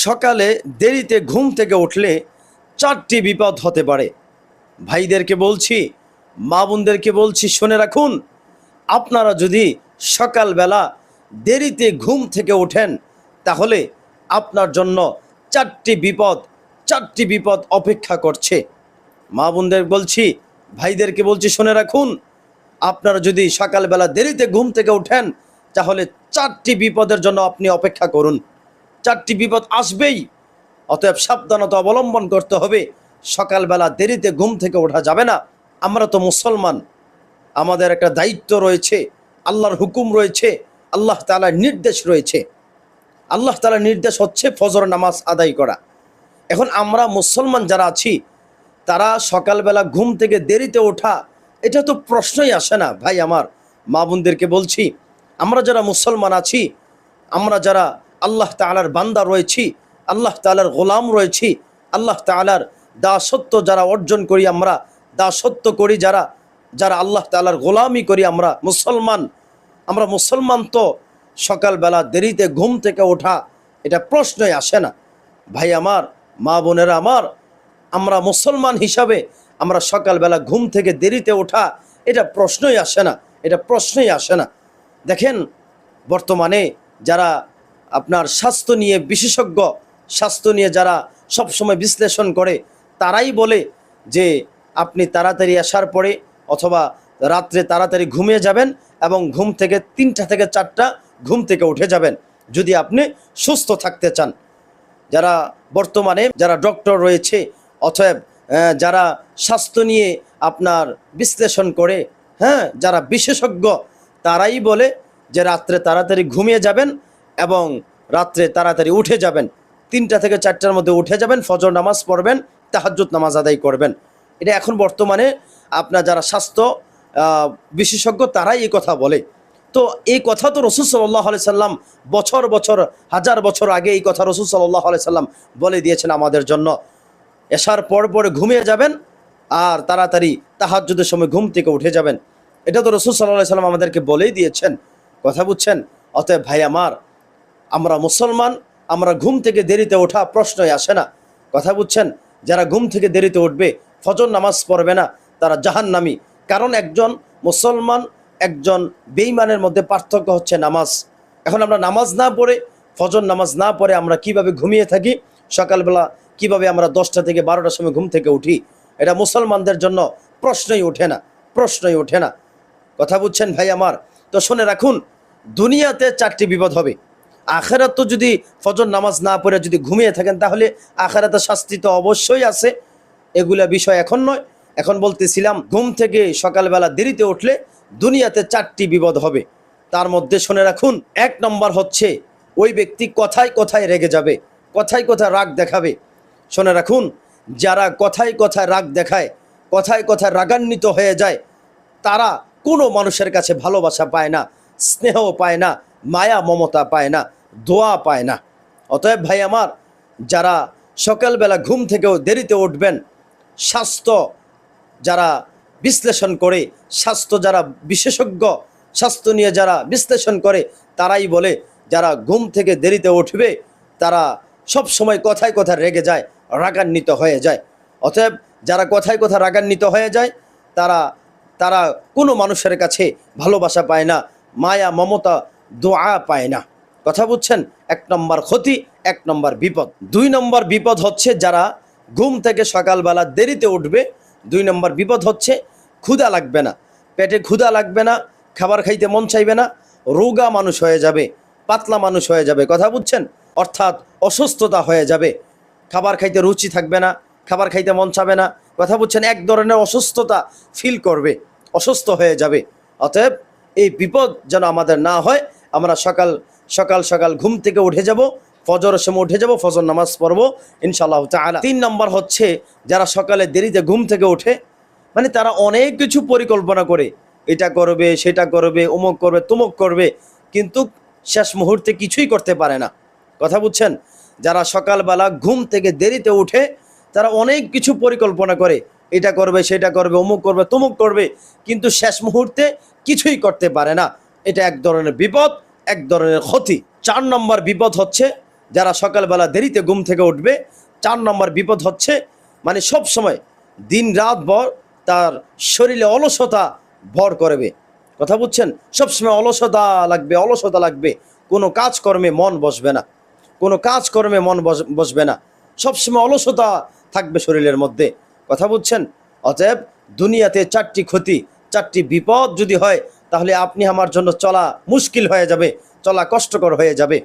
সকালে দেরিতে ঘুম থেকে উঠলে 4টি বিপদ হতে পারে। ভাইদেরকে বলছি, মা বোনদেরকে বলছি, শুনে রাখুন। আপনারা যদি সকালবেলা দেরিতে ঘুম থেকে ওঠেন তাহলে আপনার জন্য 4টি বিপদ অপেক্ষা করছে। মা বোনদের বলছি, ভাইদেরকে বলছি, শুনে রাখুন। আপনারা যদি সকালবেলা দেরিতে ঘুম থেকে ওঠেন তাহলে 4টি বিপদের জন্য আপনি অপেক্ষা করুন। 4টি বিপদ আসবেই, অতএব সাবধানতা অবলম্বন করতে হবে। সকালবেলা দেরিতে ঘুম থেকে ওঠা যাবে না। আমরা তো মুসলমান, আমাদের একটা দায়িত্ব রয়েছে, আল্লাহর হুকুম রয়েছে, আল্লাহ তাআলার নির্দেশ রয়েছে। আল্লাহ তাআলার নির্দেশ হচ্ছে ফজর নামাজ আদায় করা। এখন আমরা মুসলমান যারা আছি তারা সকালবেলা ঘুম থেকে দেরিতে ওঠা, এটা তো প্রশ্নই আসে না। ভাই আমার, মা বোনদেরকে বলছি, আমরা যারা মুসলমান আছি, আমরা যারা আল্লাহ তাআলার বান্দা রয়েছি, আল্লাহ তাআলার গোলাম রয়েছি, আল্লাহ তাআলার দাসত্ব যারা অর্জন করি, আমরা দাসত্ব করি, যারা আল্লাহ তাআলার গোলামি করি, আমরা মুসলমান তো সকালবেলা দেরিতে ঘুম থেকে ওঠা এটা প্রশ্নই আসে না। ভাই আমার, মা বোনেরা আমার, আমরা মুসলমান হিসাবে আমরা সকালবেলা ঘুম থেকে দেরিতে ওঠা এটা প্রশ্নই আসে না। দেখেন, বর্তমানে যারা আপনার স্বাস্থ্য নিয়ে বিশেষজ্ঞ, স্বাস্থ্য নিয়ে যারা সবসময় বিশ্লেষণ করে, তারাই বলে যে আপনি তাড়াতাড়ি আসার পরে অথবা রাত্রে তাড়াতাড়ি ঘুমিয়ে যাবেন এবং ঘুম থেকে 3টা থেকে 4টা ঘুম থেকে উঠে যাবেন যদি আপনি সুস্থ থাকতে চান। যারা বর্তমানে যারা ডক্টর রয়েছে, অতএব যারা স্বাস্থ্য নিয়ে আপনার বিশ্লেষণ করে, যারা বিশেষজ্ঞ, তারাই বলে যে রাত্রে তাড়াতাড়ি ঘুমিয়ে যাবেন এবং রাত্রে তাড়াতাড়ি উঠে যাবেন। 3টা থেকে 4টার মধ্যে উঠে যাবেন, ফজর নামাজ পড়বেন, তাহাজ্জুদ নামাজ আদায় করবেন। এটা এখন বর্তমানে আপনার যারা স্বাস্থ্য বিশেষজ্ঞ তারাই এই কথা বলে। তো এই কথা তো রাসূল সাল্লাল্লাহু আলাইহি সাল্লাম বছর হাজার বছর আগে এই কথা রাসূল সাল্লাল্লাহু আলাইহি সাল্লাম বলে দিয়েছেন আমাদের জন্য। এশার পরে ঘুমিয়ে যাবেন আর তাড়াতাড়ি তাহাজ্জুদের সময় ঘুম থেকে উঠে যাবেন। এটা তো রাসূল সাল্লাল্লাহু আলাইহি সাল্লাম আমাদেরকে বলেই দিয়েছেন। কথা বুঝছেন? অতএব ভাই আমার, আমরা মুসলমান, আমরা ঘুম থেকে দেরিতে ওঠা প্রশ্নই আসে না। কথা বুঝছেন? যারা ঘুম থেকে দেরিতে উঠবে, ফজর নামাজ পড়বে না, তারা জাহান্নামী। কারণ একজন মুসলমান, একজন বেঈমানের মধ্যে পার্থক্য হচ্ছে নামাজ। এখন আমরা নামাজ না পড়ে, ফজর নামাজ না পড়ে আমরা কিভাবে ঘুমিয়ে থাকি, সকালবেলা কিভাবে আমরা 10টা থেকে 12টার সময় ঘুম থেকে উঠি, এটা মুসলমানদের জন্য প্রশ্নই ওঠে না। কথা বুঝছেন ভাই আমার? তো শুনে রাখুন, দুনিয়াতে 4টি বিপদ হবে। আখিরাত তো যদি ফজর নামাজ না পড়ে যদি ঘুমিয়ে থাকেন তাহলে আখিরাতে শাস্তি তো অবশ্যই আছে। এগুলা বিষয় এখন নয়, এখন বলতেছিলাম ঘুম থেকে সকালবেলা দেরিতে উঠলে দুনিয়াতে 4টি বিপদ হবে। তার মধ্যে শুনে রাখুন, 1 নম্বর হচ্ছে ওই ব্যক্তি কথায় কথায় রেগে যাবে, কথায় কথায় রাগ দেখাবে। শুনে রাখুন, যারা কথায় কথায় রাগ দেখায়, কথায় কথায় রাগান্বিত হয়ে যায়, তারা কোনো মানুষের কাছে ভালোবাসা পায় না, স্নেহ পায় না, মায়া মমতা পায় না, দোয়া পায় না। অতএব ভাই আমার, যারা সকালবেলা ঘুম থেকেও দেরিতে উঠবেন, স্বাস্থ্য যারা বিশ্লেষণ করে, স্বাস্থ্য যারা বিশেষজ্ঞ, স্বাস্থ্য নিয়ে যারা বিশ্লেষণ করে, তারাই বলে যারা ঘুম থেকে দেরিতে উঠবে তারা সব সময় কথায় কথায় রেগে যায়, রাগান্বিত হয়ে যায়। অতএব যারা কথায় কথায় রাগান্বিত হয়ে যায় তারা কোনো মানুষের কাছে ভালোবাসা পায় না, মায়া মমতা দোয়া পায় না। কথা বুঝছেন? 1 নম্বর ক্ষতি, 1 নম্বর বিপদ। 2 নম্বর বিপদ হচ্ছে যারা ঘুম থেকে সকালবেলা দেরিতে উঠবে, 2 নম্বর বিপদ হচ্ছে ক্ষুধা লাগবে না, পেটে ক্ষুধা লাগবে না, খাবার খাইতে মন চাইবে না, রোগা মানুষ হয়ে যাবে, পাতলা মানুষ হয়ে যাবে। কথা বুঝছেন? অর্থাৎ অসুস্থতা হয়ে যাবে, খাবার খাইতে রুচি থাকবে না, খাবার খাইতে মন চাবে না। কথা বুঝছেন? এক ধরনের অসুস্থতা ফিল করবে, অসুস্থ হয়ে যাবে। অতএব এই বিপদ যেন আমাদের না হয়, আমরা সকাল ঘুম থেকে উঠে যাব, ফজরের সময় উঠে যাব, ফজর নামাজ পড়ব ইনশাআল্লাহ তাআলা। 3 নম্বর হচ্ছে যারা সকালে দেরিতে ঘুম থেকে ওঠে, মানে তারা অনেক কিছু পরিকল্পনা করে, এটা করবে, সেটা করবে, অমুক করবে, তমুক করবে, কিন্তু শেষ মুহূর্তে কিছুই করতে পারে না। কথা বুঝছেন? যারা সকালবেলা ঘুম থেকে দেরিতে উঠে তারা অনেক কিছু পরিকল্পনা করে, এটা করবে, সেটা করবে, অমুক করবে, তমুক করবে, কিন্তু শেষ মুহূর্তে কিছুই করতে পারে না। এটা এক ধরনের বিপদ, এক ধরনের ক্ষতি। 4 নম্বর বিপদ হচ্ছে যারা সকালবেলা দেরিতে ঘুম থেকে উঠবে, 4 নম্বর বিপদ হচ্ছে মানে সব সময় দিন রাত ভর তার শরীরে অলসতা ভর করবে। কথা বুঝছেন? সবসময় অলসতা লাগবে, অলসতা লাগবে, কোনো কাজকর্মে মন বসবে না, কোনো কাজকর্মে মন বসবে না, সবসময় অলসতা থাকবে শরীরের মধ্যে। কথা বুঝছেন? অতএব দুনিয়াতে 4টি ক্ষতি, 4টি বিপদ যদি হয়, তাহলে আপনি আমার জন্য চলা মুশকিল হয়ে যাবে, চলা কষ্টকর হয়ে যাবে।